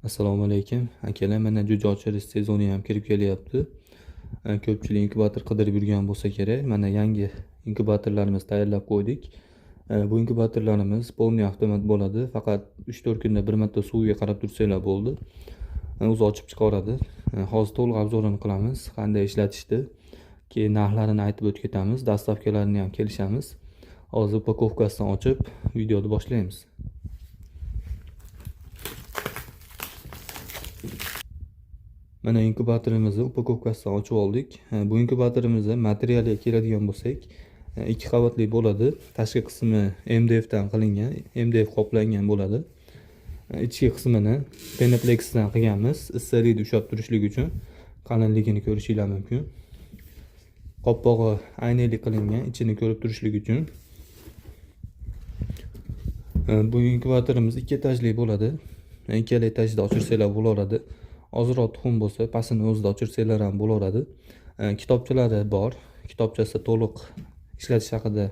Assalomu alaykum. Akalar, mana jo'ja ochirish sezoni ham kirib kelyapti. Ko'pchilik inkubator qidirib yurgan bo'lsa kerak. Mana yangi inkubatorlarimizni tayyorlab qo'ydik. Bu inkubatorlarimiz polniy avtomat bo'ladi. Faqat 3-4 kunda bir marta suviga qarab tursanglar bo'ldi. O'zi ochib chiqaradi. Hozir to'liq obzorini qilamiz. Qanday ishlatishni, keyin narxlarini aytib o'tib ketamiz. Dastavkalarini ham kelishamiz. Hozir upakovkasini ochib videoni boshlaymiz. Mana inkubatorimizni upakovkasidan ochib oldik. Bu inkubatorimizni materialiga keladigan bo'lsak, 2 qavatli bo'ladi. Tashqi qismi MDF dan qilingan, MDF qoplangan bo'ladi. Ichki qismini Penaplex dan qilganmiz, issiqlikni ushlab turishlik uchun. Qalinligini ko'rishingiz mumkin. Qoppog'i aynali qilingan, ichini ko'rib turishlik uchun. Bu inkubatorimiz 2 etajli bo'ladi. Ikkala etajda ochirsanglar bo'laveradi. Ozroq tuxum bo'lsa, pastini o'zida ochirsanglar ham bo'laveradi. Kitobchalari bor. Kitobchasi to'liq ishlatish haqida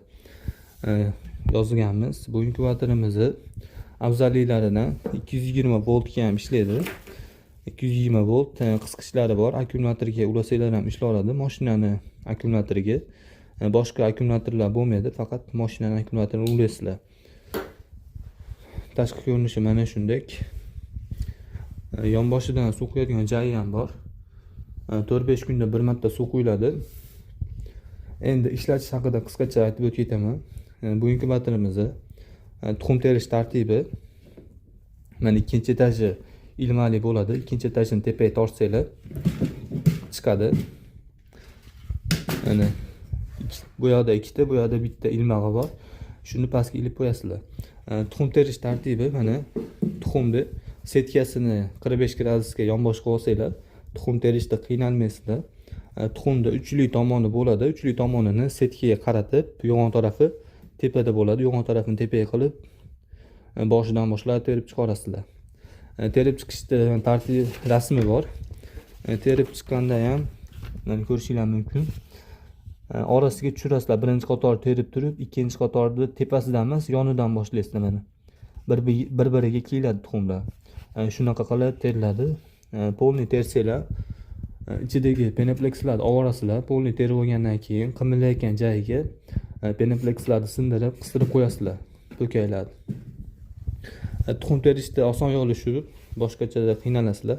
yozganmiz. Bu inkubatorimizni afzalliklaridan 220 voltga ham ishlaydi. 220 volt qisqichlari bor. Akkumulyatorga ulasanglar ham ishlaveradi. Mashinani akkumulyatoriga. Boshqa akkumulyatorlar bo'lmaydi, faqat mashinani akkumulyatoriga ulaysizlar. Tashqi ko'rinishi mana shunday. Yonboshidan suv quyadigan joyi ham bor. 4-5 kunda bir marta suv quyiladi. Endi ishlatish haqida qisqacha aytib o'tib ketaman. Bu inkubatorimizni tuxum terish tartibi. Mana ikkinchi etaji ilmali bo'ladi. Ikkinchi etajini tepaga tortsanglar chiqadi. Mana bu yoqda ikkita, bu yoqda bitta ilmag'i bor. Shuni pastga ilib qo'yasizlar. Tuxum terish tartibi mana tuxumni setkasini 45 gradusga yonbosh qilib olsanglar, tuxum terishda qiynalmaysizlar. Tuxumda uchli tomoni bo'ladi. Uchli tomonini setkaga qaratib, yo'g'on tarafi tepada bo'ladi. Yo'g'on tarafini tepaga qilib, boshidan boshlab terib chiqarasizlar. Terib chiqishda tartib rasmi bor. Terib chiqqanda ham mana ko'rishingiz mumkin. Orasiga tushirasizlar. Birinchi qator terib turib, ikkinchi qatorni tepasidan emas, yonidan boshlaysizlar mana. Bir-biriga kiyiladi tuxumlar. Shunaqa qilib teriladi. Polniy tersanglar, ichidagi penaplexlarni ovorasizlar. Polniy terib olgandan keyin qimirlayotgan joyiga penaplexlarni sindirib, qistirib qo'yasizlar. To'kaylarni. Tuxum terishda oson yo'li shu, boshqachada qiynalasizlar.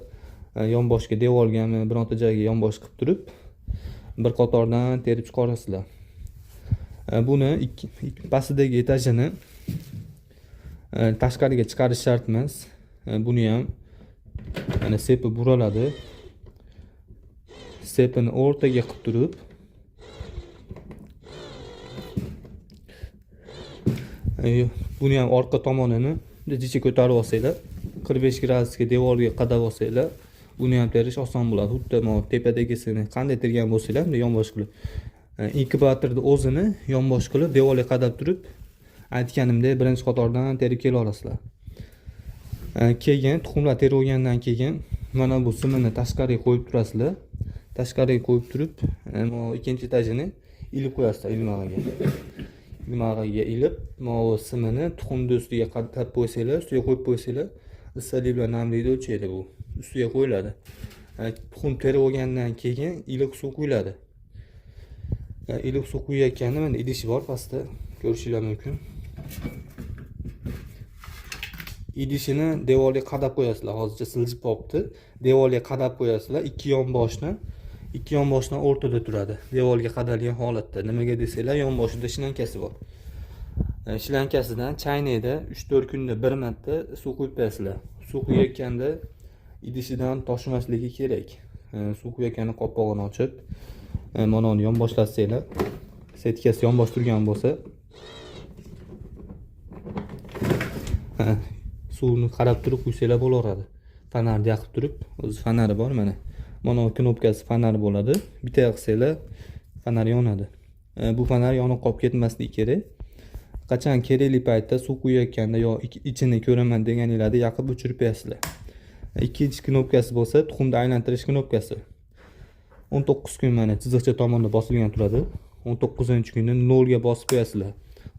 Yonboshga devorgami, bironta joyga yonbosh qilib turib, bir qatordan terib chiqarasizlar. Buni pastidagi etajini tashqariga chiqarish shart emas. Buni ham mana sepi buraladi. Sepini o'rtaga qilib turib, buni ham orqa tomonini jicha ko'tarib olsanglar, 45 gradusga devorga qadab olsanglar, buni ham terish oson bo'ladi. Xuddi mana tepadagisini qanday tergan bo'lsanglar, yonbosh qilib, inkubatorni o'zini yonbosh qilib, devorga qadab turib, aytganimdek birinchi qatordan terib kela olasizlar. Keyin tuxumlar terib olgandan keyin mana bu simini tashqariga qo'yib turasizlar. Tashqariga qo'yib turib, ikkinchi etajini ilib qo'yasizlar ilmag'iga. Ilmag'iga ilib, mana simini tuxumni ustiga qattab qo'ysanglar, ustiga qo'yib qo'ysanglar, issiqlik bilan namlikni o'lchaydi bu. Ustiga qo'yiladi. Tuxum terib olgandan keyin iliq suv quyiladi. Iliq suv quyayotganda mana idishi bor pastda, ko'rishingiz mumkin. Idishini devorga qadab qo'yasizlar. Hozircha siljib qolibdi. Devorga qadab qo'yasizlar. Ikki yonboshdan o'rtada turadi. Devorga qadalgan holatda. Nimaga desanglar, yonboshida shlankasi bor. Shlankasidan chaynakda 3-4 kunda bir marta suv quyib qo'yasizlar. Suv quyayotganda idishidan toshmasligi kerak. Suv quyayotganda qopqog'ini ochib, mana uni yonboshlasanglar, setkasi yonbosh turgan bo'lsa, suvni qarab turib quysanglar bo'laveradi. Fanarni yoqib turib, o'zi fanari bor mana. Mana knopkasi fanari bo'ladi. Bitta qilsanglar fanar yonadi. Bu fanar yonib qolib ketmasligi kerak. Qachon kerakli paytda suv quyayotganda yo ichini ko'raman deganingizda yoqib o'chirib qo'yasizlar. Ikkinchi knopkasi bo'lsa, tuxumni aylantirish knopkasi. 19 kun mana chiziqcha tomonda bosilgan turadi. 19-kunda 0 ga bosib qo'yasizlar.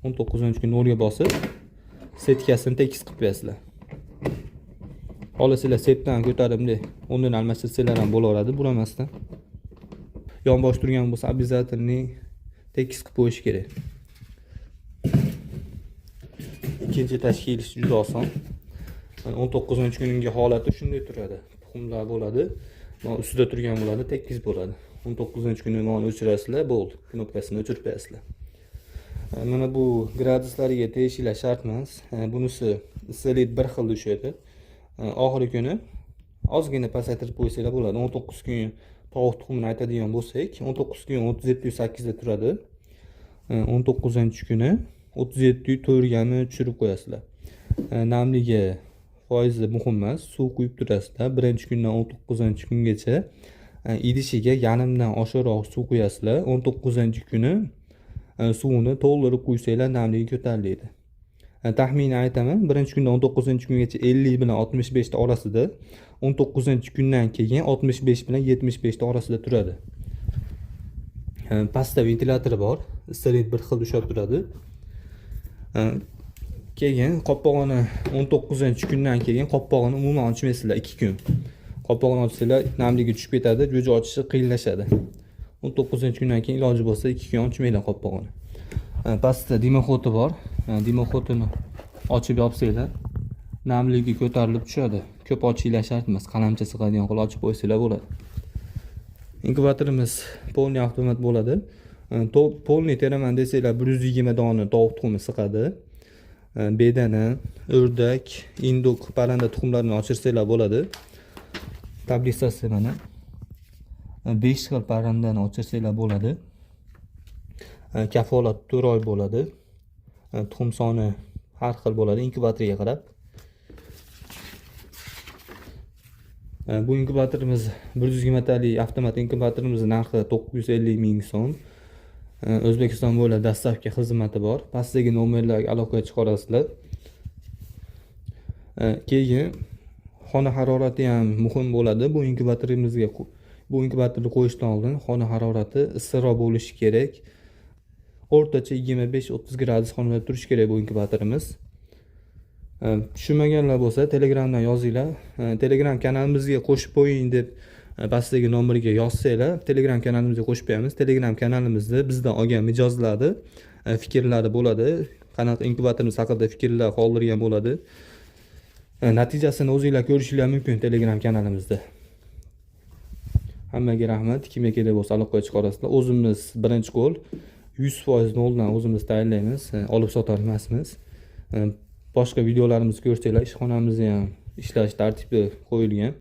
19-kun 0 ga bosib setkasini tekis qilib qo'yasizlar. Xohlasanglar sepdan ko'tarib bunday o'rnini almashtirsanglar ham bo'laveradi, buramasdan. Yonbosh turgan bo'lsa, обязательно tekis qilib qo'yish kerak. Ikkinchi tashkilish juda oson. 19-kungi holati shunday turadi. Tuxumlar bo'ladi. Mana ustida turgan bo'ladi, tekis bo'ladi. 19-kunda mana o'chirasizlar, bo'ldi. Knopkasini o'chirib qo'yasizlar. Mana bu graduslarga tegishinglar shart emas. Bunisi issiqlik bir xil tushadi. Oxirgi kuni ozgina pasaytirib qo'ysanglar bo'ladi. 19 kun tovuq tuxumini aytadigan bo'lsak, 19 kun 37.8 da turadi. 19-kuni 37.4 gami tushirib qo'yasizlar. Namligi foizi muhim emas. Suv quyib turasizlar. Birinchi kundan 19-kungacha idishiga yarmdan oshiqroq suv quyasizlar. 19-kuni suvni to'ldirib qo'ysanglar, namligi ko'tariladi. Taxminan aytaman, birinchi kundan 19-kungacha 50 bilan 65 ta orasida, 19-kundan keyin 65 bilan 75 ta orasida turadi. Pastda ventilyatori bor, issiqlik bir xil ushlab turadi. Keyin qoppog'ini 19-kundan keyin qoppog'ini umuman ochmaysizlar 2 kun. Qoppog'ini ochsanglar, namligi tushib ketadi, jo'ja ochishi qiyinlashadi. 19-kundan keyin iloji bo'lsa 2 kun ochmanglar qoppog'ini. Pastda dimoxodi bor. Dimoxodini ochib yopsanglar, namligi ko'tarilib tushadi. Ko'p ochinglar shart emas, qalamcha sig'adigan qilib ochib qo'ysanglar bo'ladi. Inkubatorimiz polni avtomat bo'ladi. Polni teraman desanglar 120 dona tovuq tuxumi siqadi. Bedana, o'rdak, induk, parranda tuxumlarini ochirsanglar bo'ladi. Tablisasi mana 5 xil parrandani ochirsanglar bo'ladi. Kafolat 4 oy bo'ladi. Tuxum soni har xil bo'ladi inkubatorga qarab. Bu inkubatorimiz 120 tali avtomat inkubatorimiz narxi 950 ming so'm. O'zbekiston bo'ylab dastavka xizmati bor. Pastdagi nomerlarga aloqa chiqarasizlar. Keyin xona harorati ham muhim bo'ladi. Bu inkubatorni qo'yishdan oldin xona harorati issiqroq bo'lishi kerak. O'rtacha 25-30 gradus xonada turishi kerak bu inkubatorimiz. Tushunmaganlar bo'lsa, Telegramdan yozinglar. Telegram kanalimizga qo'shib qo'ying deb pastdagi nomerga yozsanglar, Telegram kanalimizga qo'shib qo'yamiz. Telegram kanalimizda bizdan olgan mijozlarni fikrlari bo'ladi. Qanaqa inkubatorimiz haqida fikrlar qoldirgan bo'ladi. Natijasini o'zingizlar ko'rishingiz mumkin Telegram kanalimizda. Hammaga rahmat. Kimga kerak bo'lsa aloqa chiqarasizlar. O'zimiz birinchi qo'l 100% noldan o'zimiz tayyorlaymiz, olib sotar emasmiz. Boshqa videolarimizni ko'rsanglar, ishxonamizni ham ishlash tartibi qo'yilgan.